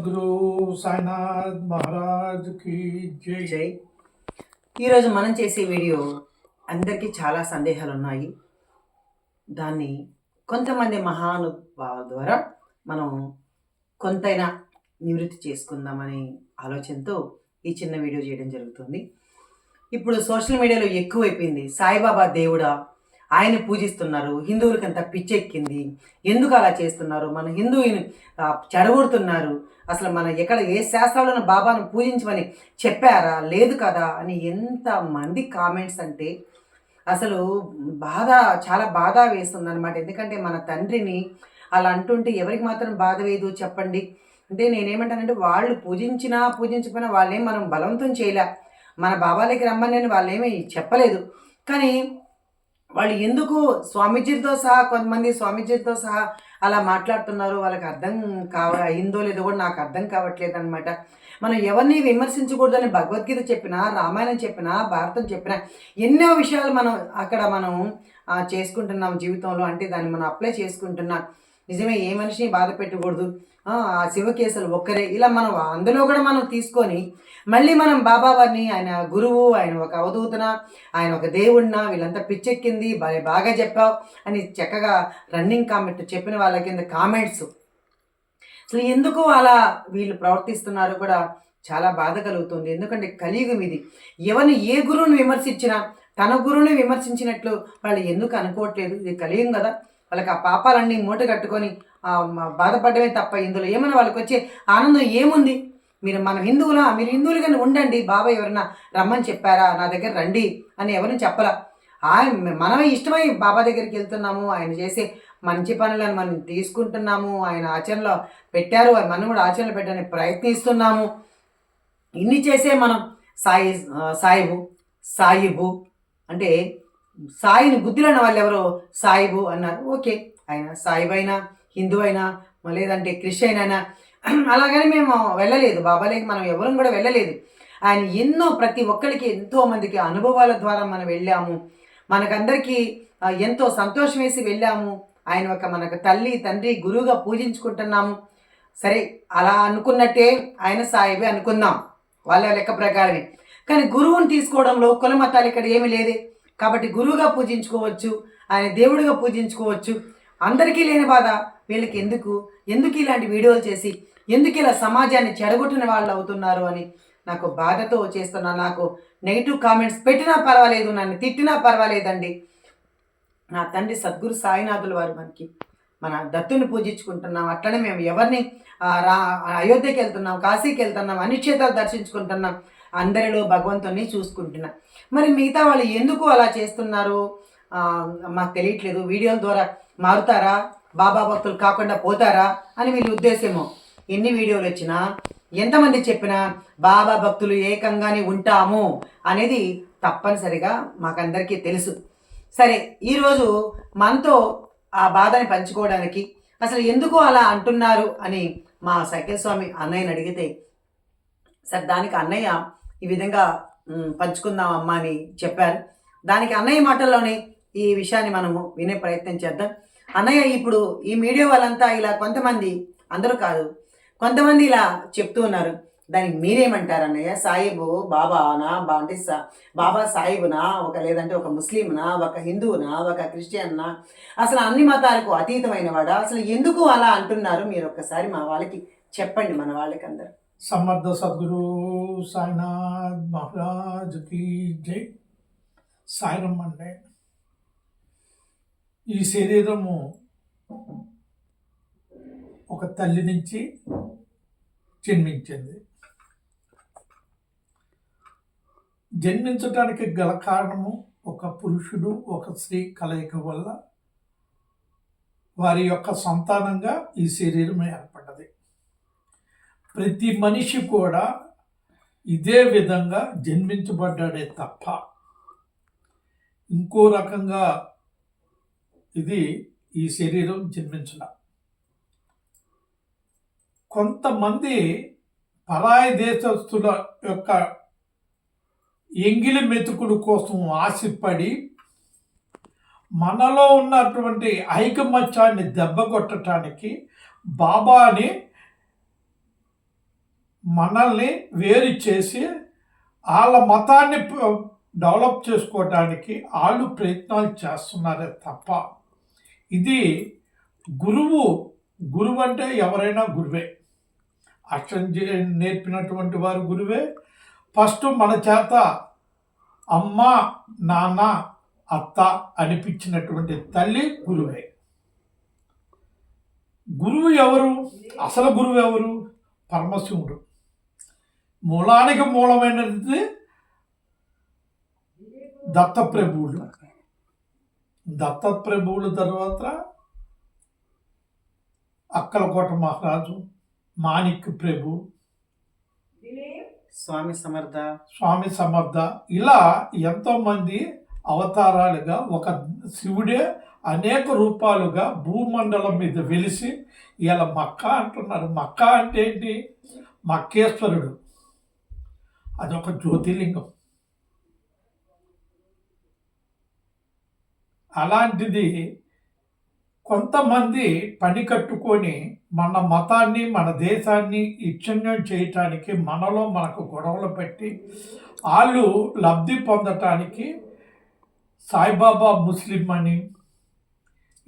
గురు సాయినాథ్ మహారాజ్ కి జై జై. ఈరోజు మనం చేసే వీడియో అందరికీ చాలా సందేహాలు ఉన్నాయి. దాన్ని కొంతమంది మహానుభావుల ద్వారా మనం కొంతైనా నివృత్తి చేసుకుందామనే ఆలోచనతో ఈ చిన్న వీడియో చేయడం జరుగుతుంది. ఇప్పుడు సోషల్ మీడియాలో ఎక్కువైపోయింది. సాయిబాబా దేవుడా, ఆయన పూజిస్తున్నారు, హిందువులకంతా పిచ్చెక్కింది, ఎందుకు అలా చేస్తున్నారు, మన హిందువుని చెడగొడుతున్నారు, అసలు మన ఎక్కడ ఏ శాస్త్రాలను బాబాను పూజించమని చెప్పారా, లేదు కదా అని ఎంతమంది కామెంట్స్ అంటే అసలు చాలా బాధ వేస్తుంది అనమాట. ఎందుకంటే మన తండ్రిని అలా అంటుంటే ఎవరికి మాత్రం బాధ వేయదు చెప్పండి. అంటే నేనేమంటానంటే వాళ్ళు పూజించకపోయినా వాళ్ళేం మనం బలవంతం చేయలే, మన బాబాలకి రమ్మని వాళ్ళేమీ చెప్పలేదు. కానీ వాళ్ళు ఎందుకు కొంతమంది స్వామీజీతో సహా అలా మాట్లాడుతున్నారు, వాళ్ళకి అర్థం అయిందో లేదో కూడా నాకు అర్థం కావట్లేదు అనమాట. మనం ఎవరిని విమర్శించకూడదని భగవద్గీత చెప్పినా, రామాయణం చెప్పినా, భారతం చెప్పినా ఎన్నో విషయాలు మనం చేసుకుంటున్నాం జీవితంలో. అంటే దాన్ని మనం అప్లై చేసుకుంటున్నాం. నిజమే, ఏ మనిషిని బాధ పెట్టకూడదు, ఆ శివకేశులు ఒక్కరే, ఇలా మనం అందులో కూడా మనం తీసుకొని మళ్ళీ మనం బాబా వారిని, ఆయన గురువు, ఆయన ఒక అవధూతన, ఆయన ఒక దేవుడిన, వీళ్ళంతా పిచ్చెక్కింది, బాగా చెప్పావు అని చక్కగా రన్నింగ్ కామెంట్ చెప్పిన వాళ్ళ కింద కామెంట్స్ అసలు ఎందుకు అలా వీళ్ళు ప్రవర్తిస్తున్నారో కూడా చాలా బాధ కలుగుతుంది. ఎందుకంటే కలియుగం ఇది. ఎవరిని ఏ గురువుని విమర్శించినా తన గురువుని విమర్శించినట్లు వాళ్ళు ఎందుకు అనుకోవట్లేదు? ఇది కలియుగం కదా. వాళ్ళకి ఆ పాపాలన్నీ మూట కట్టుకొని బాధపడమే తప్ప ఇందులో ఏమైనా వాళ్ళకి వచ్చే ఆనందం ఏముంది? మీరు హిందువులుగానే ఉండండి, బాబా ఎవరన్నా రమ్మని చెప్పారా, నా దగ్గర రండి అని ఎవరిని చెప్పరా? మనమే ఇష్టమై బాబా దగ్గరికి వెళ్తున్నాము, ఆయన చేసే మంచి పనులను మనం తీసుకుంటున్నాము, ఆయన ఆచరణలో పెట్టారు, మనం కూడా ఆచరణలో పెట్టడానికి ప్రయత్నిస్తున్నాము. ఇన్ని చేసే మనం సాయిబు అంటే సాయిని బుద్ధిలోని వాళ్ళు ఎవరో సాయిబు అన్నారు. ఓకే, ఆయన సాయిబు అయినా, హిందూ అయినా, లేదంటే క్రిస్టియన్ అయినా అలాగని మేము వెళ్ళలేదు, బాబాలేకి మనం ఎవరు కూడా వెళ్ళలేదు. ఆయన ప్రతి ఒక్కరికి ఎంతో మందికి అనుభవాల ద్వారా మనం వెళ్ళాము, మనకందరికీ ఎంతో సంతోషం వేసి వెళ్ళాము. ఆయన మనకు తల్లి తండ్రి గురువుగా పూజించుకుంటున్నాము. సరే, అలా అనుకున్నట్టే ఆయన సాయిబే అనుకుందాం వాళ్ళ లెక్క ప్రకారమే. కానీ గురువుని తీసుకోవడంలో కుల మతాలు ఇక్కడ ఏమీ లేదే. కాబట్టి గురువుగా పూజించుకోవచ్చు, ఆయన దేవుడిగా పూజించుకోవచ్చు. అందరికీ లేని బాధ వీళ్ళకి ఎందుకు ఇలాంటి వీడియోలు చేసి ఎందుకు ఇలా సమాజాన్ని చెడగొట్టిన వాళ్ళు అవుతున్నారు అని నాకు బాధతో చేస్తున్నా. నాకు నెగిటివ్ కామెంట్స్ పెట్టినా పర్వాలేదు, నన్ను తిట్టినా పర్వాలేదండి. నా తండ్రి సద్గురు సాయినాథుల వారు మన దత్తుని పూజించుకుంటున్నాం. అట్లనే మేము ఎవరిని అయోధ్యకి వెళ్తున్నాం, కాశీకి వెళ్తున్నాం, అన్ని క్షేత్రాలు దర్శించుకుంటున్నాం, అందరిలో భగవంతుని చూసుకుంటున్నాం. మరి మిగతా వాళ్ళు ఎందుకు అలా చేస్తున్నారు మాకు తెలియట్లేదు. వీడియోల ద్వారా మారుతారా, బాబా భక్తులు కాకుండా పోతారా అని వీళ్ళ ఉద్దేశమో. ఎన్ని వీడియోలు వచ్చినా, ఎంతమంది చెప్పినా బాబా భక్తులు ఏకంగానే ఉంటాము అనేది తప్పనిసరిగా మాకందరికీ తెలుసు. సరే, ఈరోజు మనతో ఆ బాధని పంచుకోవడానికి అసలు ఎందుకు అలా అంటున్నారు అని మా సైకిల్ స్వామి అన్నయ్యని అడిగితే, సరే దానికి అన్నయ్య ఈ విధంగా పంచుకుందాం అమ్మా అని చెప్పారు. దానికి అన్నయ్య మాటల్లోనే ఈ విషయాన్ని మనము వినే ప్రయత్నం చేద్దాం. అన్నయ్య, ఇప్పుడు ఈ మీడియా వాళ్ళంతా ఇలా కొంతమంది, అందరూ కాదు, కొంతమంది ఇలా చెప్తూ ఉన్నారు. దానికి మీరేమంటారు అన్నయ్య? సాయిబు బాబానా, అంటే బాబా సాయిబునా, లేదంటే ఒక ముస్లింనా, ఒక హిందువునా, ఒక క్రిస్టియన్నా, అసలు అన్ని మతాలకు అతీతమైన వాడా? అసలు ఎందుకు అలా అంటున్నారు? మీరు ఒక్కసారి మా వాళ్ళకి చెప్పండి, మన వాళ్ళకి అందరు. సమర్థ సద్గురు సాయినాథ్ మహారాజ్ కి జై. సాయిరం అంటే ఈ శరీరము ఒక తల్లి నుంచి జన్మించింది. జన్మించడానికి గల కారణము ఒక పురుషుడు ఒక స్త్రీ కలయిక వల్ల వారి యొక్క సంతానంగా ఈ శరీరం ఏర్పడ్డది. ప్రతి మనిషి కూడా ఇదే విధంగా జన్మించబడ్డాడే తప్ప ఇంకో రకంగా ఈ శరీరం జన్మించడం. కొంతమంది పరాయి దేశస్తుల యొక్క ఎంగిలి మెతుకుల కోసం ఆశపడి మనలో ఉన్నటువంటి ఐకమత్యాన్ని దెబ్బకొట్టడానికి బాబాని మనల్ని వేరు చేసి వాళ్ళ మతాన్ని డెవలప్ చేసుకోవడానికి వాళ్ళు ప్రయత్నాలు చేస్తున్నారే తప్ప ఇది గురువు అంటే ఎవరైనా గురువే. అక్షరం నేర్పినటువంటి వారు గురువే. ఫస్ట్ మన చేత అమ్మ నాన్న అత్త అనిపించినటువంటి తల్లి గురువే. గురువు ఎవరు? అసలు గురువు ఎవరు? పరమశివుడు. మూలానికి మూలమైనది దత్తప్రభువుల తర్వాత అక్కలకోట మహారాజు, మాణిక్య ప్రభు, స్వామి సమర్థ ఇలా ఎంతోమంది అవతారాలుగా ఒక శివుడే అనేక రూపాలుగా భూమండలం మీద వెలిసి ఇలా మక్కా అంటున్నారు. మక్కా అంటే ఏంటి? మక్కేశ్వరుడు. అదొక జ్యోతిర్లింగం. అలాంటిది కొంతమంది పని కట్టుకొని మన మతాన్ని మన దేశాన్ని ఇచ్చన్యం చేయటానికి మనకు గొడవలు పెట్టి వాళ్ళు లబ్ధి పొందటానికి సాయిబాబా ముస్లిం అని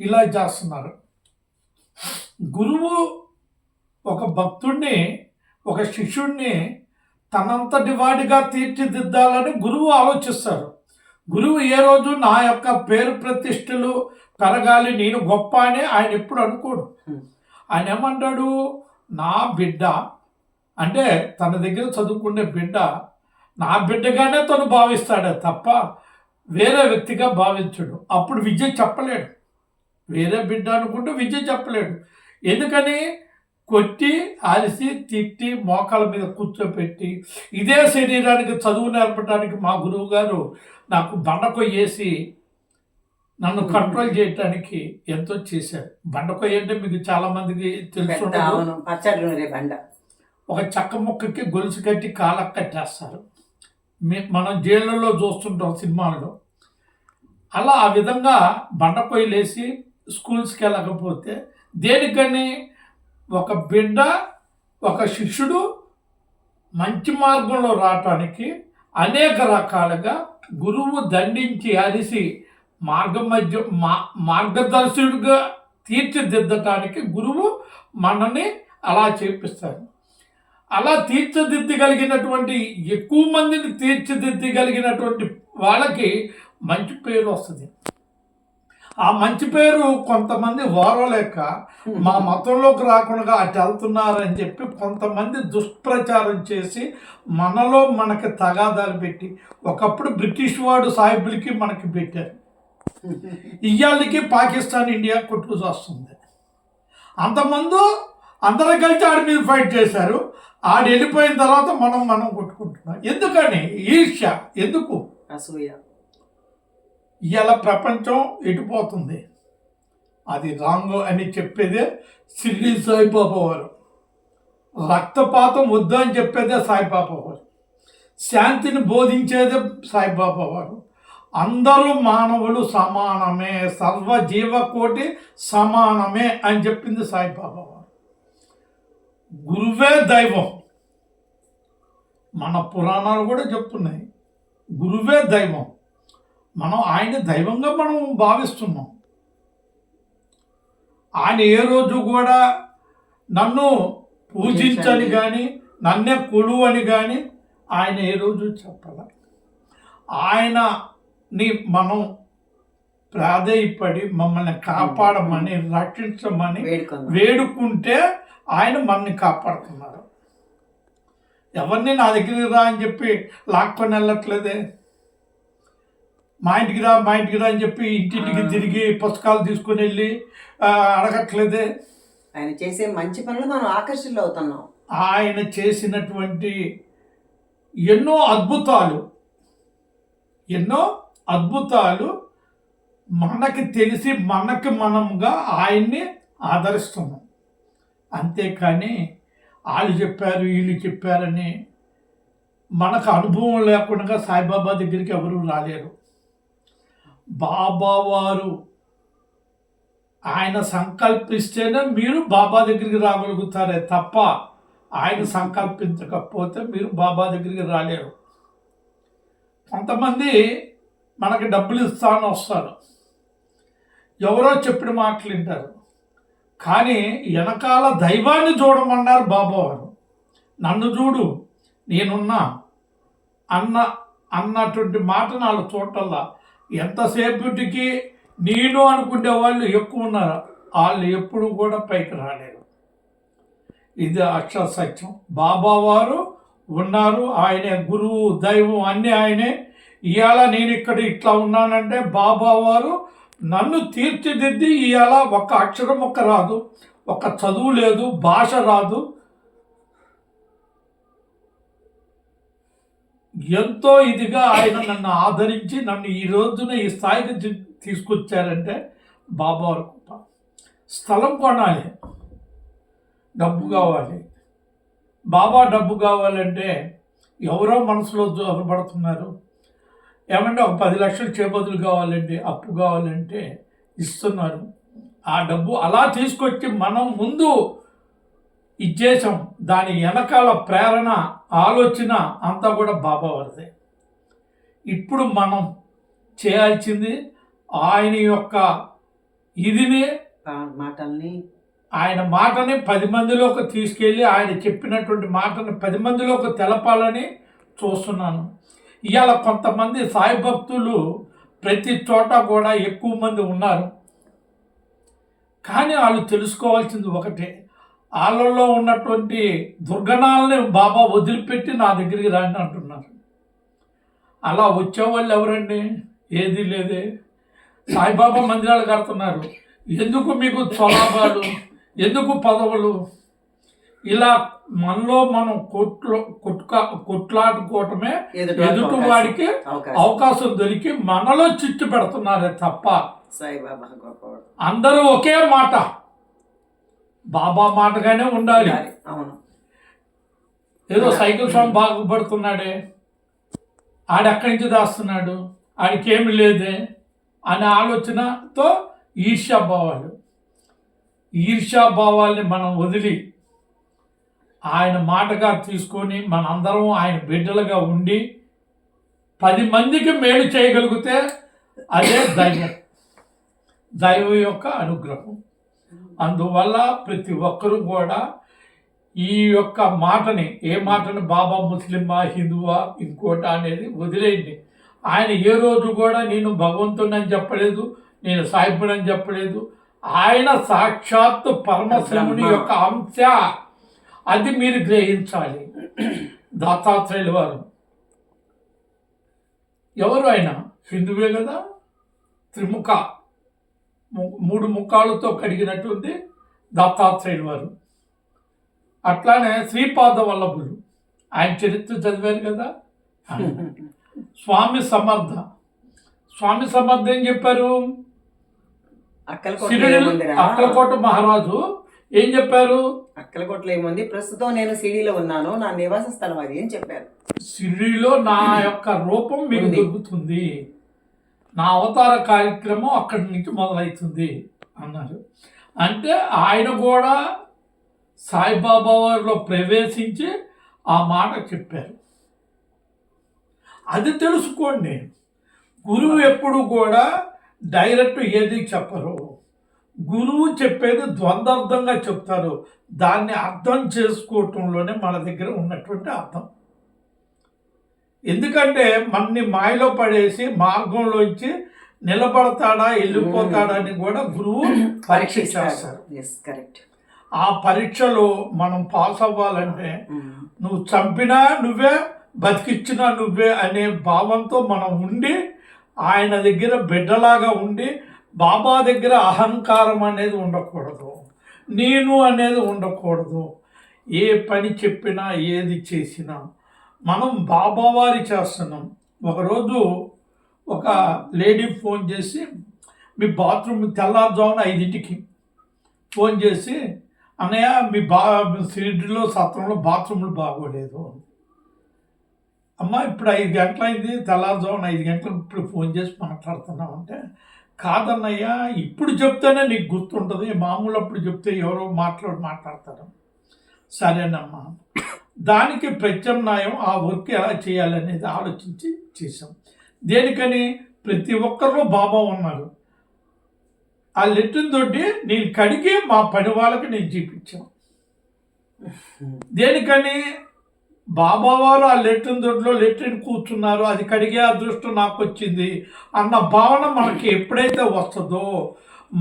ఇలా చేస్తున్నారు. గురువు ఒక భక్తుడిని ఒక శిష్యుడిని తనంతటి వాడిగా తీర్చిదిద్దాలని గురువు ఆలోచిస్తారు. గురువు ఏ రోజు నా యొక్క పేరు ప్రతిష్టలు పెరగాలి, నేను గొప్ప అని ఆయన ఎప్పుడు అనుకోడు. ఆయన ఏమంటాడు? నా బిడ్డ అంటే తన దగ్గర చదువుకునే బిడ్డ నా బిడ్డగానే తను భావిస్తాడే తప్ప వేరే వ్యక్తిగా భావించడు. అప్పుడు విద్య చెప్పలేడు. వేరే బిడ్డ అనుకుంటూ విద్య చెప్పలేడు. ఎందుకని? కొట్టి అరిసి తిట్టి మోకాల మీద కూర్చోపెట్టి ఇదే శరీరానికి చదువు నేర్పడానికి మా గురువు గారు నాకు బండకొయ్యేసి నన్ను కంట్రోల్ చేయటానికి ఎంతో చేశారు. బండకొయ్య అంటే మీకు చాలా మందికి తెలుసు. ఒక చెక్క ముక్కకి గొలుసు కట్టి కాళ్ళకు కట్టేస్తారు. మనం జైళ్ళలో చూస్తుంటాం సినిమాల్లో. అలా ఆ విధంగా బండకొయ్యలేసి స్కూల్స్కి వెళ్ళకపోతే దేనికని? ఒక బిడ్డ ఒక శిష్యుడు మంచి మార్గంలో రావటానికి అనేక రకాలుగా గురువు దండించి అరిసి మార్గదర్శకుడిగా తీర్చిదిద్దటానికి గురువు మనని అలా చేపిస్తారు. అలా తీర్చిదిద్దగలిగినటువంటి ఎక్కువ మందిని తీర్చిదిద్దగలిగినటువంటి వాళ్ళకి మంచి పేరు వస్తుంది. ఆ మంచి పేరు కొంతమంది ఓరలేక మా మతంలోకి రాకుండా అటు వెళ్తున్నారని చెప్పి కొంతమంది దుష్ప్రచారం చేసి మనలో మనకి తగాదాలు పెట్టి ఒకప్పుడు బ్రిటిష్ వాడు సాహిబులకి మనకి పెట్టారు. ఇయ్యాలకి పాకిస్తాన్ ఇండియా కొట్టుకు వస్తుంది. అంతమంది అందరూ కలిసి ఆడి మీద ఫైట్ చేశారు. ఆడు వెళ్ళిపోయిన తర్వాత మనం కొట్టుకుంటున్నాం. ఎందుకని? ఈర్ష్య. ఎందుకు? అసూయ. ఇవాళ ప్రపంచం ఎటుపోతుంది అది రాంగ్ అని చెప్పేదే షిరిడి సాయిబాబా వారు. రక్తపాతం వద్దు అని చెప్పేదే సాయిబాబా వారు. శాంతిని బోధించేదే సాయిబాబా వారు. అందరూ మానవులు సమానమే, సర్వజీవకోటి సమానమే అని చెప్పింది సాయిబాబా వారు. గురువే దైవం. మన పురాణాలు కూడా చెప్తున్నాయి గురువే దైవం. మనం ఆయన దైవంగా మనం భావిస్తున్నాం. ఆయన ఏ రోజు కూడా నన్ను పూజించని కానీ నన్నే కొలువు అని కానీ ఆయన ఏ రోజు చెప్పాల. ఆయనని మనం ప్రాధేయపడి మమ్మల్ని కాపాడమని రక్షించమని వేడుకుంటే ఆయన మనల్ని కాపాడుతున్నారు. ఎవరిని నా దగ్గరికి రా అని చెప్పి లాక్కొని వెళ్ళట్లేదే. మా ఇంటికి రా అని చెప్పి ఇంటింటికి తిరిగి పుస్తకాలు తీసుకుని వెళ్ళి అడగట్లేదే. ఆయన చేసే మంచి పనులు మనం ఆకర్షితులు అవుతున్నాం. ఆయన చేసినటువంటి ఎన్నో అద్భుతాలు మనకి తెలిసి మనకి మనంగా ఆయన్ని ఆదరిస్తున్నాం. అంతేకాని వాళ్ళు చెప్పారు వీళ్ళు చెప్పారని మనకు అనుభవం లేకుండా సాయిబాబా దగ్గరికి ఎవరు రాలేరు. బాబా వారు ఆయన సంకల్పిస్తేనే మీరు బాబా దగ్గరికి రాగలుగుతారే తప్ప ఆయన సంకల్పించకపోతే మీరు బాబా దగ్గరికి రాలేరు. కొంతమంది మనకి డబ్బులు ఇస్తాను వస్తారు, ఎవరో చెప్పిన మాటలు వింటారు, కానీ వెనకాల దైవాన్ని చూడమన్నారు బాబావారు. నన్ను చూడు నేనున్నా అన్నటువంటి మాట వాళ్ళు చూడటల్లా. ఎంతసేపటికి నేను అనుకునే వాళ్ళు ఎక్కువ ఉన్నారు, వాళ్ళు ఎప్పుడు కూడా పైకి రాలేరు. ఇది అక్షర సత్యం. బాబావారు ఉన్నారు, ఆయనే గురువు దైవం అన్నీ ఆయనే. ఇవాళ నేను ఇక్కడ ఇట్లా ఉన్నానంటే బాబావారు నన్ను తీర్చిదిద్ది. ఇవాళ ఒక అక్షరం ఒక్క రాదు, ఒక చదువు లేదు, భాష రాదు, ఎంతో ఇదిగా ఆయన నన్ను ఆదరించి నన్ను ఈ రోజున ఈ స్థాయికి తీసుకొచ్చారంటే బాబావారు కృప. స్థలం కొనాలి, డబ్బు కావాలి. బాబా డబ్బు కావాలంటే ఎవరో మనసులో జోరపడుతున్నారు. ఏమంటే ఒక 10 లక్షలు చేబదులు కావాలంటే, అప్పు కావాలంటే ఇస్తున్నారు. ఆ డబ్బు అలా తీసుకొచ్చి మనం ముందు ఇచ్చేసాం. దాని వెనకాల ప్రేరణ, ఆలోచన అంతా కూడా బాబావారిదే. ఇప్పుడు మనం చేయాల్సింది ఆయన యొక్క ఇదిని, ఆయన మాటని 10 మందిలోకి తీసుకెళ్ళి, ఆయన చెప్పినటువంటి మాటని 10 మందిలోకి తెలపాలని చూస్తున్నాను. ఇవాళ కొంతమంది సాయి భక్తులు ప్రతి చోట కూడా ఎక్కువ మంది ఉన్నారు, కానీ వాళ్ళు తెలుసుకోవాల్సింది ఒకటే, వాళ్ళల్లో ఉన్నటువంటి దుర్గణాలని బాబా వదిలిపెట్టి నా దగ్గరికి రండి అంటున్నారు. అలా వచ్చేవాళ్ళు ఎవరండి? ఏది లేదే. సాయిబాబా మందిరాలు కడుతున్నారు, ఎందుకు మీకు స్వలాభాలు, ఎందుకు పదవులు? ఇలా మనలో మనం కొట్లాడుకోవటమే ఎదుటి వాడికి అవకాశం దొరికి మనలో చిచ్చు పెడుతున్నారే తప్ప అందరూ ఒకే మాట, బాబా మాటగానే ఉండాలి. ఏదో సైకిల్ స్వామి బాగుపడుతున్నాడే, ఆడెక్కడి నుంచి దాస్తున్నాడు, ఆడికేమి లేదే అనే ఆలోచనతో ఈర్ష్యాభావాల్ని మనం వదిలి ఆయన మాటగా తీసుకొని మనందరం ఆయన బిడ్డలుగా ఉండి 10 మందికి మేలు చేయగలిగితే అదే దైవం యొక్క అనుగ్రహం. అందువల్ల ప్రతి ఒక్కరూ కూడా ఈ యొక్క మాటని, ఏ మాటని బాబా ముస్లిమా హిందువా ఇంకోట అనేది వదిలేయండి. ఆయన ఏ రోజు కూడా నేను భగవంతుని అని చెప్పలేదు, నేను సాయిబుడని చెప్పలేదు. ఆయన సాక్షాత్తు పరమశివుని యొక్క అంశ, అది మీరు గ్రహించాలి. దత్తాత్రేయుల వారు ఎవరు? ఆయన హిందువే కదా, త్రిముఖ 3 ముఖాలతో కడిగినటువంటి దత్తాత్రేయుల వారు. అట్లానే శ్రీపాద వల్లభులు, ఆయన చరిత్ర చదివారు కదా. స్వామి సమర్థ ఏం చెప్పారు? అక్కలకోట మహారాజు ఏం చెప్పారు? అక్కలకోటలో ఏముంది, ప్రస్తుతం నేను సిడీలో ఉన్నాను, నా నివాస స్థలం అది అని చెప్పారు. సిడీలో నా యొక్క రూపం మీకు దొరుకుతుంది, నా అవతార కార్యక్రమం అక్కడి నుంచి మొదలవుతుంది అన్నారు. అంటే ఆయన కూడా సాయిబాబా వారిలో ప్రవేశించి ఆ మాట చెప్పారు. అది తెలుసుకోండి. గురువు ఎప్పుడు కూడా డైరెక్ట్ ఏది చెప్పరు, గురువు చెప్పేది ద్వంద్వార్థంగా చెప్తారు. దాన్ని అర్థం చేసుకోవటంలోనే మన దగ్గర ఉన్నటువంటి అర్థం. ఎందుకంటే మనని మాయలో పడేసి మార్గంలోంచి నిలబడతాడా వెళ్ళిపోతాడా అని కూడా గురువు పరీక్ష చేస్తారు. ఆ పరీక్షలో మనం పాస్ అవ్వాలంటే నువ్వు చంపినా నువ్వే, బతికిచ్చినా నువ్వే అనే భావంతో మనం ఉండి, ఆయన దగ్గర బిడ్డలాగా ఉండి, బాబా దగ్గర అహంకారం అనేది ఉండకూడదు, నేను అనేది ఉండకూడదు. ఏ పని చెప్పినా ఏది చేసినా మనం బాబావారి చేస్తున్నాం. ఒకరోజు ఒక లేడీ ఫోన్ చేసి, మీ బాత్రూమ్ తెల్లారుజామున 5ంటికి ఫోన్ చేసి, అన్నయ్య మీ సిరిడిలో సత్రంలో బాత్రూమ్లు బాగోలేదు. అమ్మ ఇప్పుడు 5 గంటలైంది, తెల్లారుజామున 5 గంటలకు ఇప్పుడు ఫోన్ చేసి మాట్లాడుతున్నాం అంటే, కాదన్నయ్య ఇప్పుడు చెప్తేనే నీకు గుర్తుంటుంది, మామూలు అప్పుడు చెప్తే ఎవరో మాట్లాడతారు. సరేనమ్మా దానికి ప్రత్యామ్నాయం ఆ వర్క్ ఎలా చేయాలనేది ఆలోచించి చేసాం. దేనికని ప్రతి ఒక్కరిలో బాబా ఉన్నారు. ఆ లెట్రిన్ తోటి నేను కడిగి మా పని వాళ్ళకి నేను చూపించాను. దేనికని బాబావారు ఆ లెట్రిన్ దొడ్లో లెట్రిన్ కూర్చున్నారు, అది కడిగే అదృష్టం నాకు వచ్చింది అన్న భావన మనకి ఎప్పుడైతే వస్తుందో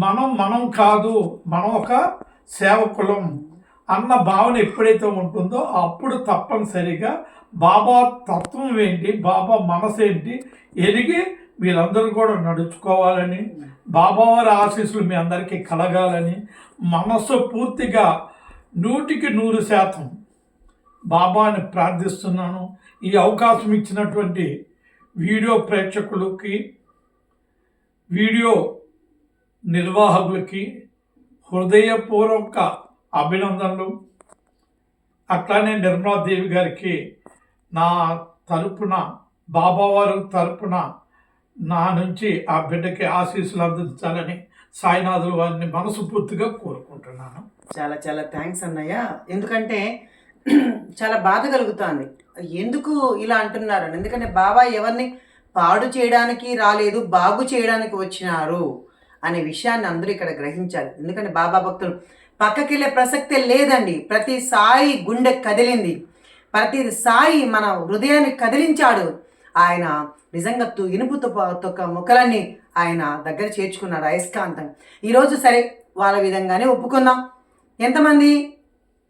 మనం కాదు, మనం ఒక సేవకులం అన్న భావన ఎప్పుడైతే ఉంటుందో అప్పుడు తప్పనిసరిగా బాబా తత్వం ఏంటి, బాబా మనసు ఏంటి ఎరిగి వీళ్ళందరూ కూడా నడుచుకోవాలని, బాబావారి ఆశీస్సులు మీ అందరికీ కలగాలని మనసు పూర్తిగా 100% బాబాని ప్రార్థిస్తున్నాను. ఈ అవకాశం ఇచ్చినటువంటి వీడియో ప్రేక్షకులకి, వీడియో నిర్వాహకులకి హృదయపూర్వక అభినందనలు. అట్లానే నిర్మలాదేవి గారికి నా తరపున, బాబావారి తరపున నా నుంచి ఆ బిడ్డకి ఆశీస్సులు అందించాలని సాయినాథుల వారిని మనస్ఫూర్తిగా కోరుకుంటున్నాను. చాలా చాలా థ్యాంక్స్ అన్నయ్య. ఎందుకంటే చాలా బాధ కలుగుతుంది. ఎందుకు ఇలా అంటున్నారు? ఎందుకంటే బాబా ఎవరిని పాడు చేయడానికి రాలేదు, బాగు చేయడానికి వచ్చినారు అనే విషయాన్ని అందరూ ఇక్కడ గ్రహించాలి. ఎందుకంటే బాబా భక్తులు పక్కకెళ్ళే ప్రసక్తే లేదండి. ప్రతి సాయి గుండె కదిలింది, ప్రతి సాయి మన హృదయాన్ని కదిలించాడు. ఆయన నిజంగా ఇనుపు తొక్క ముక్కలన్నీ ఆయన దగ్గర చేర్చుకున్నాడు అయస్కాంతం. ఈరోజు సరే వాళ్ళ విధంగానే ఒప్పుకుందాం. ఎంతమంది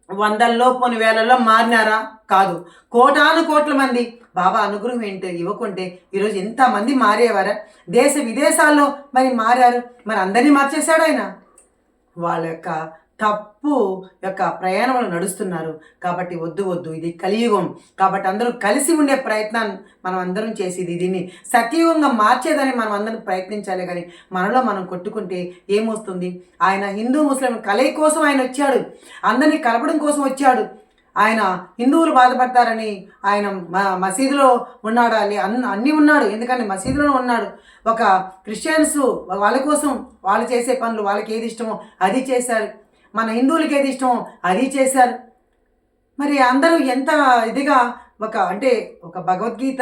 వందల్లో పోని వేలల్లో మారినారా? కాదు, కోటాను కోట్ల మంది బాబా అనుగ్రహం ఏంటో ఇవ్వకుంటే ఈరోజు ఎంతమంది మారేవారా? దేశ విదేశాల్లో మరి మారారు. మరి అందరినీ మార్చేశాడు ఆయన. వాళ్ళ యొక్క తప్పు యొక్క ప్రయాణంలో నడుస్తున్నారు. కాబట్టి వద్దు, ఇది కలియుగం. కాబట్టి అందరూ కలిసి ఉండే ప్రయత్నాన్ని మనం అందరం చేసేది, దీన్ని సత్యయుగంగా మార్చేదని మనం అందరం ప్రయత్నించాలి. కానీ మనలో మనం కొట్టుకుంటే ఏమొస్తుంది? ఆయన హిందూ ముస్లిం కలయి కోసం ఆయన వచ్చాడు, అందరినీ కలపడం కోసం వచ్చాడు. ఆయన హిందువులు బాధపడతారని ఆయన మసీదులో ఉన్నాడు, అన్నీ ఉన్నాడు. ఎందుకంటే మసీదులో ఉన్నాడు. ఒక క్రిస్టియన్స్ వాళ్ళ కోసం వాళ్ళు చేసే పనులు, వాళ్ళకి ఏది ఇష్టమో అది చేశారు. మన హిందువులకి ఏది ఇష్టమో అది చేశారు. మరి అందరూ ఎంత ఇదిగా ఒక భగవద్గీత,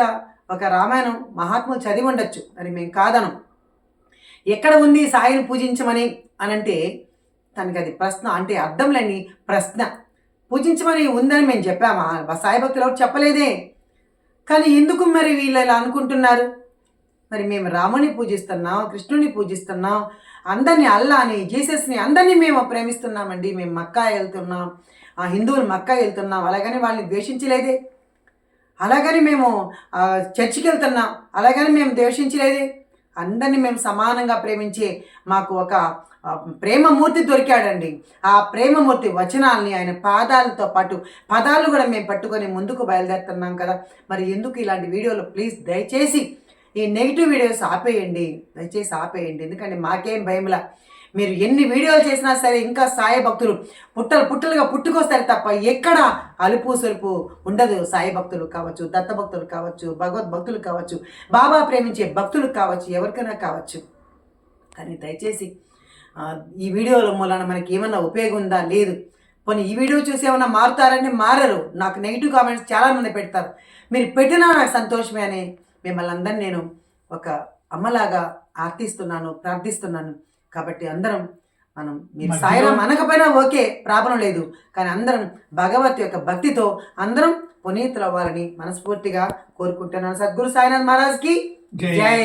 ఒక రామాయణం మహాత్ములు చదివి ఉండొచ్చు, మరి మేము కాదనం. ఎక్కడ ఉంది సాయిని పూజించమని అనంటే తనకి అది ప్రశ్న, అంటే అర్థం లేని ప్రశ్న. పూజించమని ఉందని మేము చెప్పామా? సాయి భక్తులు ఎవరు చెప్పలేదే. కానీ ఎందుకు మరి వీళ్ళు ఇలా అనుకుంటున్నారు? మరి మేము రాముని పూజిస్తున్నాం, కృష్ణుని పూజిస్తున్నాం, అందరినీ అల్లాని, జీసస్ని అందరినీ మేము ప్రేమిస్తున్నామండి. మేము మక్కా వెళ్తున్నాం, హిందువులు మక్కా వెళ్తున్నాం, అలాగని వాళ్ళని ద్వేషించలేదే. అలాగని మేము చర్చికి వెళ్తున్నాం, అలాగని మేము ద్వేషించలేదే. అందరినీ మేము సమానంగా ప్రేమించే మాకు ఒక ప్రేమమూర్తి దొరికాడండి. ఆ ప్రేమమూర్తి వచనాల్ని ఆయన పాదాలతో పాటు పదాలు కూడా మేము పట్టుకొని ముందుకు బయలుదేరుతున్నాం కదా. మరి ఎందుకు ఇలాంటి వీడియోలు? ప్లీజ్ దయచేసి ఈ నెగిటివ్ వీడియోస్ ఆపేయండి, దయచేసి ఆపేయండి. ఎందుకంటే మాకేం భయంలా. మీరు ఎన్ని వీడియోలు చేసినా సరే ఇంకా సాయి భక్తులు పుట్టలుగా పుట్టుకొస్తారు తప్ప ఎక్కడ అలుపు సొలుపు ఉండదు. సాయి భక్తులు కావచ్చు, దత్త భక్తులు కావచ్చు, భగవద్ భక్తులు కావచ్చు, బాబా ప్రేమించే భక్తులు కావచ్చు, ఎవరికైనా కావచ్చు. కానీ దయచేసి ఈ వీడియోల మూలన మనకి ఏమన్నా ఉపయోగం ఉందా? లేదు. పోనీ ఈ వీడియో చూసి ఏమన్నా మారుతారని మారరు. నాకు నెగిటివ్ కామెంట్స్ చాలామంది పెడతారు. మీరు పెట్టినా నాకు సంతోషమే అని మిమ్మల్ని అందరినీ నేను ఒక అమ్మలాగా ఆర్తిస్తున్నాను, ప్రార్థిస్తున్నాను. కాబట్టి అందరం మీరు సాయిరాం అనకపోయినా ఓకే, ప్రాబ్లం లేదు. కానీ అందరం భగవత్ యొక్క భక్తితో అందరం పునీతులు అవ్వాలని మనస్ఫూర్తిగా కోరుకుంటున్నాను. సద్గురు సాయినాథ్ మహారాజ్కి జై.